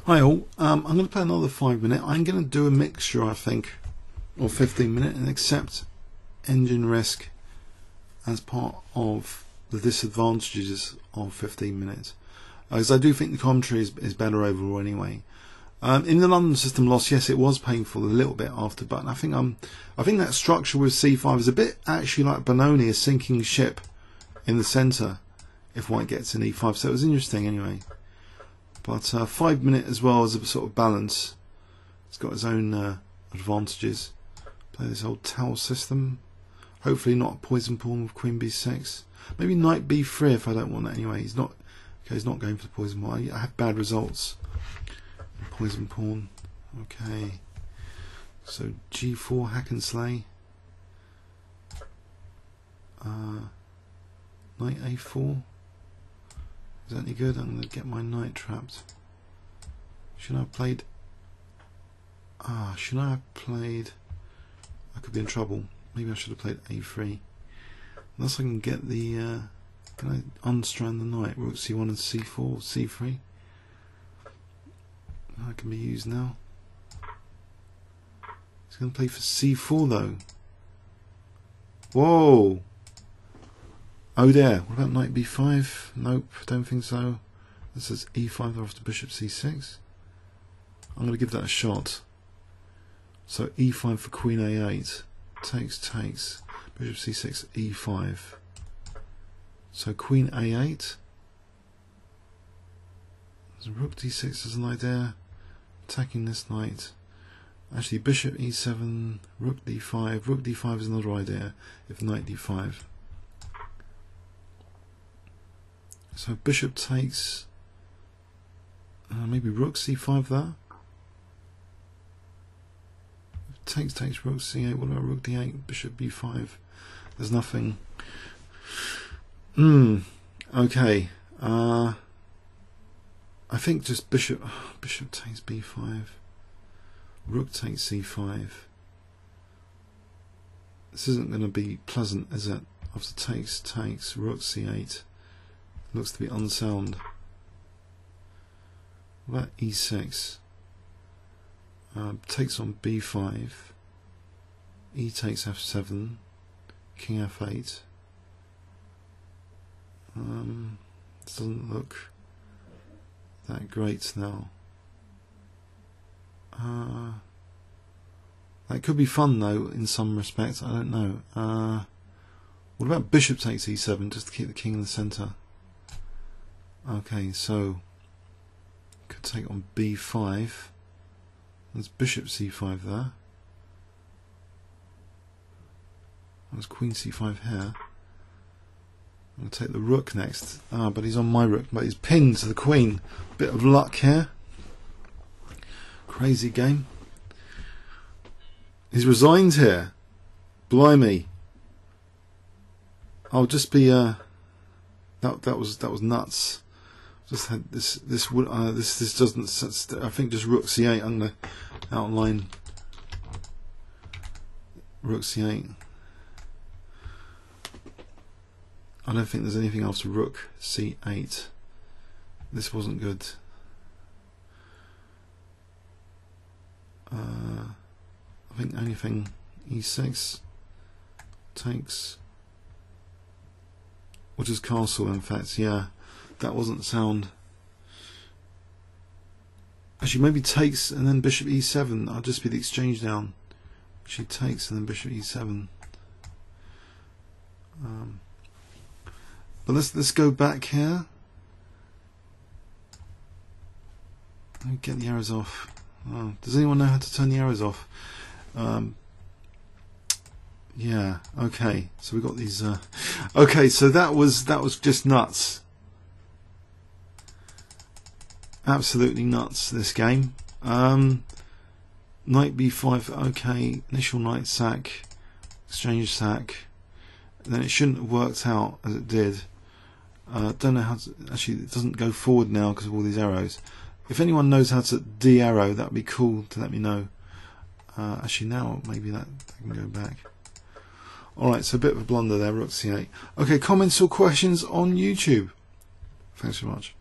Hi all, I'm going to play another 5-minute. I'm going to do a mixture, I think, of 15-minute and accept engine risk as part of the disadvantages of 15 minutes. Because I do think the commentary is better overall anyway. In the London system loss, yes, it was painful a little bit after, but I think that structure with C5 is a bit actually like Benoni, a sinking ship in the centre if white gets an E5, so it was interesting anyway. But 5-minute as well as a sort of balance. It's got its own advantages. Play this old towel system. Hopefully not a poison pawn with Queen B6. Maybe Knight B3 if I don't want that anyway. He's not going for the poison pawn. I have bad results. Poison pawn. Okay. So G4 hack and slay. Knight A4. Is that any good? I'm going to get my knight trapped. Should I have played... should I have played... I could be in trouble. Maybe I should have played A3. Unless I can get the... can I unstrand the knight? Rook C1 and C4, C3. That can be used now. He's going to play for C4 though. Whoa! Oh dear, what about Knight B5? Nope, don't think so. This is E5 after Bishop C6. I'm going to give that a shot. So E5 for Queen A8. Takes. Bishop C6, E5. So Queen A8. There's Rook D6 as an idea. Attacking this knight. Actually, Bishop E7, Rook D5. Rook D5 is another idea if Knight D5. So Bishop takes, maybe Rook C5 there. Takes Rook C8. What about Rook D8? Bishop B5. There's nothing. Okay. I think just Bishop takes B5. Rook takes C5. This isn't going to be pleasant, is it? After takes Rook C8. Looks to be unsound. What about E6? Takes on B5. E takes F7. King F8. This doesn't look that great now. That could be fun though in some respects. I don't know. What about Bishop takes E7 just to keep the king in the centre? Okay, so could take on B5. There's Bishop C5 there. There's Queen C5 here. I'm going to take the Rook next. But he's on my Rook, but he's pinned to the Queen. Bit of luck here. Crazy game. He's resigned here. Blimey. I'll just be that was nuts. Just had this doesn't. I think just Rook C8. I'm gonna outline Rook C8. I don't think there's anything after Rook C8. This wasn't good. I think anything E6 takes, or just castle. In fact, yeah. That wasn't sound. Actually, maybe takes and then Bishop E7. I'll just be the exchange down. She takes and then Bishop E7. But let's go back here. Let me get the arrows off. Does anyone know how to turn the arrows off? Yeah. Okay. So we got these. Okay. So that was just nuts. Absolutely nuts, this game. Knight B5, okay, initial knight sack, exchange sack, and then it shouldn't have worked out as it did. Don't know how to, actually it doesn't go forward now because of all these arrows. If anyone knows how to de-arrow, that would be cool to let me know. Actually now maybe that can go back. Alright, so a bit of a blunder there, Rook C8. Okay, comments or questions on YouTube? Thanks so much.